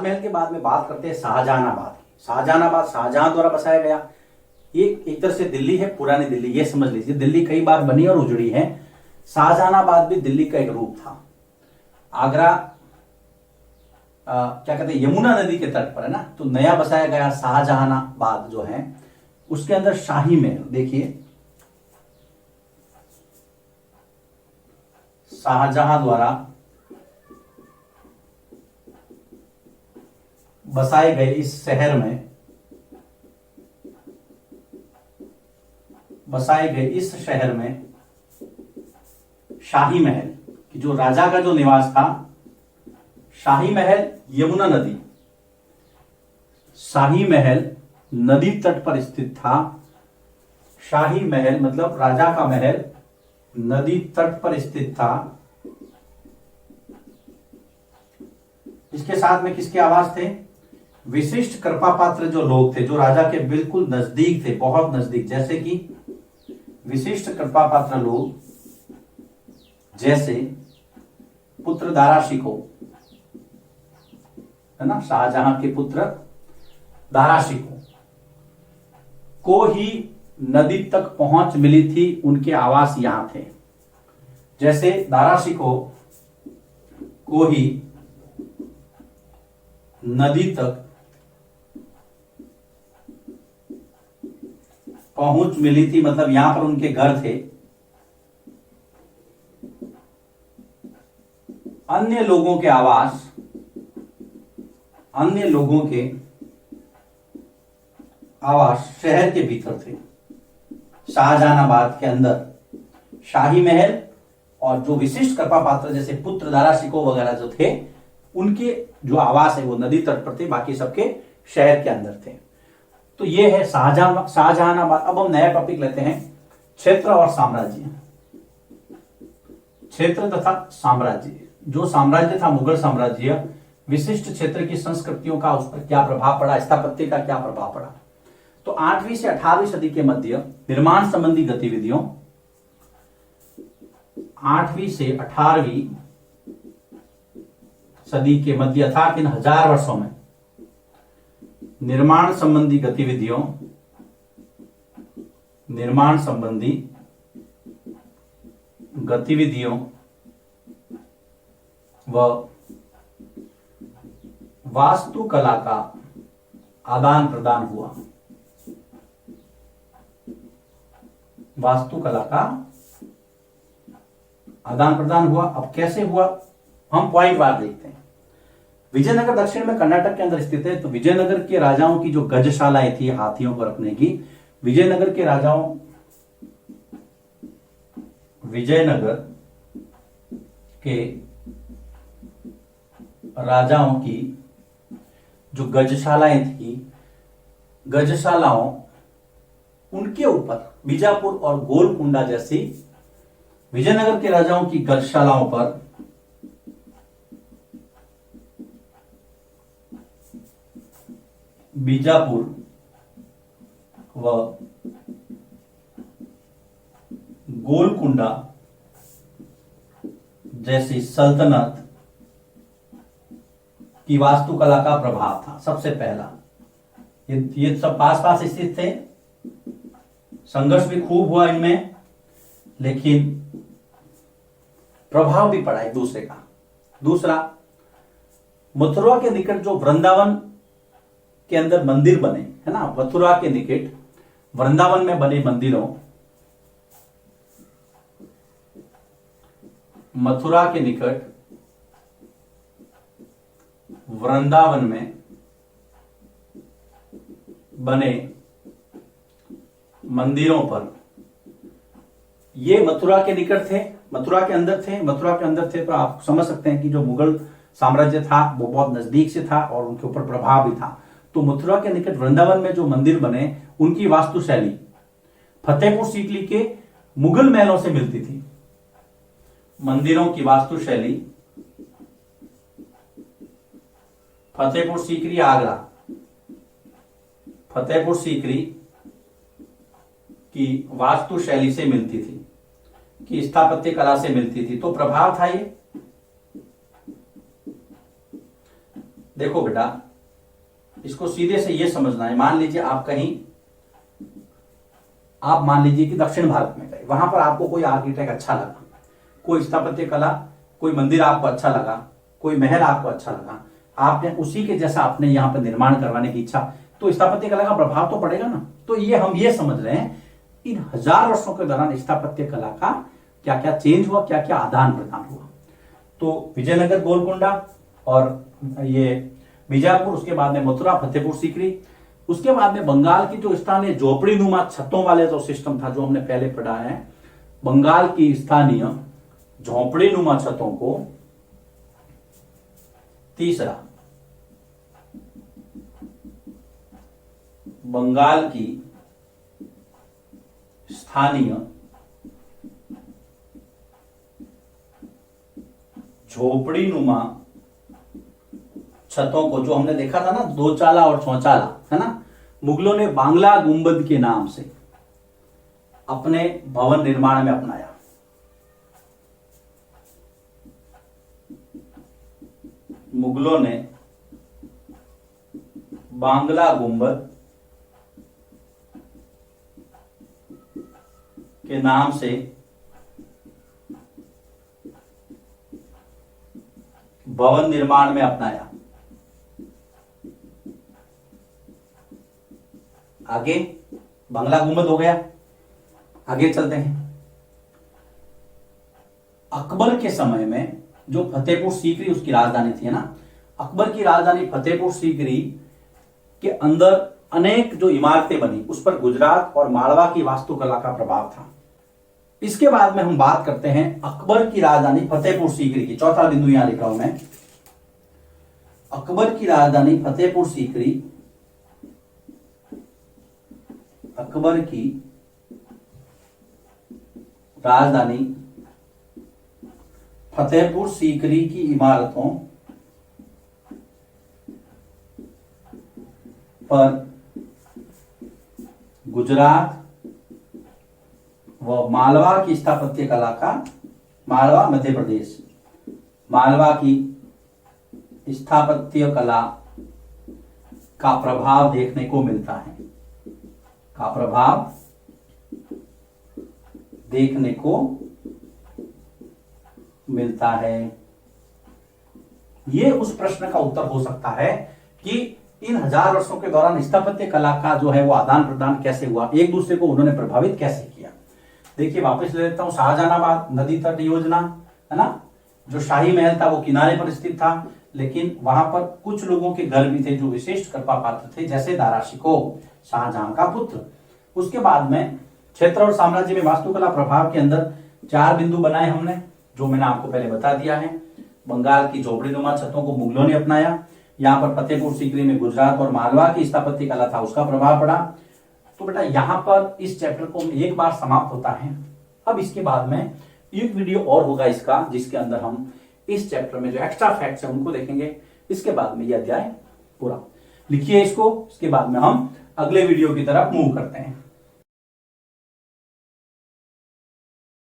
ताजमहल के बाद में बात करते हैं शाहजहानाबाद। शाहजहानाबाद शाहजहां द्वारा बसाया गया। ये एक तरह से दिल्ली है, पुरानी दिल्ली, ये समझ लीजिए। दिल्ली कई बार बनी और उजड़ी है। शाहजहानाबाद भी दिल्ली का एक रूप था। आगरा क्या कहते हैं, यमुना नदी के तट पर है ना, तो नया बसाया गया शाहजहानाबाद जो है, उसके अंदर शाही महल देखिए, शाहजहां द्वारा बसाए गए इस शहर में, बसाए गए इस शहर में शाही महल कि जो राजा का जो निवास था, शाही महल यमुना नदी, शाही महल नदी तट पर स्थित था। शाही महल मतलब राजा का महल नदी तट पर स्थित था। इसके साथ में किसके आवास थे? विशिष्ट कृपा पात्र जो लोग थे, जो राजा के बिल्कुल नजदीक थे, बहुत नजदीक, जैसे कि विशिष्ट कृपा पात्र लोग जैसे पुत्र दाराशिको, है ना, शाहजहां के पुत्र दाराशिको को ही नदी तक पहुंच मिली थी, उनके आवास यहां थे। जैसे दाराशिको को ही नदी तक पहुंच मिली थी, मतलब यहां पर उनके घर थे। अन्य लोगों के आवास, अन्य लोगों के आवास शहर के भीतर थे। शाहजहानाबाद के अंदर शाही महल और जो विशिष्ट कृपा पात्र जैसे पुत्र दाराशिको वगैरह जो थे, उनके जो आवास है वो नदी तट पर थे, बाकी सबके शहर के अंदर थे। तो ये है शाहजहानाबाद। अब हम नया टॉपिक लेते हैं, क्षेत्र और साम्राज्य। क्षेत्र तथा साम्राज्य। जो साम्राज्य था मुगल साम्राज्य, विशिष्ट क्षेत्र की संस्कृतियों का उस पर क्या प्रभाव पड़ा, स्थापत्य का क्या प्रभाव पड़ा। तो 8वीं से 18वीं सदी के मध्य निर्माण संबंधी गतिविधियों, 8वीं से 18वीं सदी के मध्य अर्थात इन 1000 वर्षों में निर्माण संबंधी गतिविधियों, निर्माण संबंधी गतिविधियों व वास्तुकला का आदान प्रदान हुआ। वास्तुकला का आदान प्रदान हुआ। अब कैसे हुआ, हम पॉइंट वार देखते हैं। विजयनगर दक्षिण में कर्नाटक के अंदर स्थित है। तो विजयनगर के राजाओं की जो गजशालाएं थी हाथियों को रखने की, विजयनगर के राजाओं, विजयनगर के राजाओं की जो गजशालाएं थी, गजशालाओं, उनके ऊपर बीजापुर और गोलकुंडा जैसी विजयनगर के राजाओं की गजशालाओं पर बीजापुर व गोलकुंडा जैसी सल्तनत की वास्तुकला का प्रभाव था। सबसे पहला ये सब पास पास स्थित थे, संघर्ष भी खूब हुआ इनमें, लेकिन प्रभाव भी पड़ा एक दूसरे का। दूसरा, मथुरा के निकट जो वृंदावन के अंदर मंदिर बने, है ना, मथुरा के निकट वृंदावन में बने मंदिरों, मथुरा के निकट वृंदावन में बने मंदिरों पर, ये मथुरा के निकट थे, मथुरा के अंदर थे, मथुरा के अंदर थे। तो आप समझ सकते हैं कि जो मुगल साम्राज्य था वो बहुत नजदीक से था और उनके ऊपर प्रभाव भी था। तो मथुरा के निकट वृंदावन में जो मंदिर बने, उनकी वास्तुशैली फतेहपुर सीकरी के मुगल महलों से मिलती थी। मंदिरों की वास्तुशैली फतेहपुर सीकरी आगरा, फतेहपुर सीकरी की वास्तुशैली से मिलती थी, की स्थापत्य कला से मिलती थी। तो प्रभाव था ये। देखो बेटा, इसको सीधे से ये समझना है। मान लीजिए आप कहीं, आप मान लीजिए कि दक्षिण भारत में गए, वहां पर आपको कोई आर्किटेक्ट अच्छा लगा, कोई स्थापत्य कला, कोई मंदिर आपको अच्छा लगा, कोई महल आपको अच्छा लगा, आपने उसी के जैसा आपने यहाँ पर निर्माण करवाने की इच्छा, तो स्थापत्य कला का प्रभाव तो पड़ेगा ना। तो ये हम ये समझ रहे हैं इन 1000 वर्षों के दौरान स्थापत्य कला का क्या क्या चेंज हुआ, क्या क्या आदान प्रदान हुआ। तो विजयनगर, गोलकुंडा और ये बीजापुर, उसके बाद में मथुरा, फतेहपुर सीकरी, उसके बाद में बंगाल की जो स्थानीय झोपड़ी नुमा छतों वाले जो सिस्टम था, जो हमने पहले पढ़ा है, बंगाल की स्थानीय झोपड़ी नुमा छतों को, तीसरा बंगाल की स्थानीय झोपड़ी नुमा छतों को, जो हमने देखा था ना, दो चाला और चौचाला, है ना, मुगलों ने बांग्ला गुंबद के नाम से अपने भवन निर्माण में अपनाया। मुगलों ने बांग्ला गुंबद के नाम से भवन निर्माण में अपनाया। आगे बांग्ला गुंबद हो गया, आगे चलते हैं। अकबर के समय में जो फतेहपुर सीकरी उसकी राजधानी थी, है ना, अकबर की राजधानी फतेहपुर सीकरी के अंदर अनेक जो इमारतें बनी, उस पर गुजरात और मालवा की वास्तुकला का प्रभाव था। इसके बाद में हम बात करते हैं अकबर की राजधानी फतेहपुर सीकरी की। चौथा बिंदु यहां लिखा हूं मैं, अकबर की राजधानी फतेहपुर सीकरी, अकबर की राजधानी फतेहपुर सीकरी की इमारतों पर गुजरात व मालवा की स्थापत्य कला का, मालवा मध्य प्रदेश, मालवा की स्थापत्य कला का प्रभाव देखने को मिलता है, का प्रभाव देखने को मिलता है। ये उस प्रश्न का उत्तर हो सकता है कि इन 1000 वर्षों के दौरान स्थापत्य कला का जो है वो आदान प्रदान कैसे हुआ, एक दूसरे को उन्होंने प्रभावित कैसे किया। देखिए वापस ले लेता हूं, शाहजहानाबाद नदी तट योजना, है ना, जो शाही महल था वो किनारे पर स्थित था, लेकिन वहां पर कुछ लोगों के घर भी थे जो विशिष्ट कृपा पात्र थे, जैसे दारा शिकोह, शाहजहां का पुत्र। उसके बाद में क्षेत्र और साम्राज्य में वास्तुकला प्रभाव के अंदर 4 बिंदु बनाए हमने, जो मैंने आपको पहले बता दिया है। बंगाल की झोपड़ीनुमा छतों को मुगलों ने अपनाया, यहाँ पर फतेहपुर सीकरी में गुजरात और मालवा की स्थापत्य कला था, उसका प्रभाव पड़ा। तो बेटा यहाँ पर इस चैप्टर को एक बार समाप्त होता है। अब इसके बाद में एक वीडियो और होगा इसका, जिसके अंदर हम इस चैप्टर में जो एक्स्ट्रा फैक्ट्स है उनको देखेंगे। इसके बाद में यह अध्याय पूरा लिखिए इसको, इसके बाद में हम अगले वीडियो की तरफ मूव करते हैं।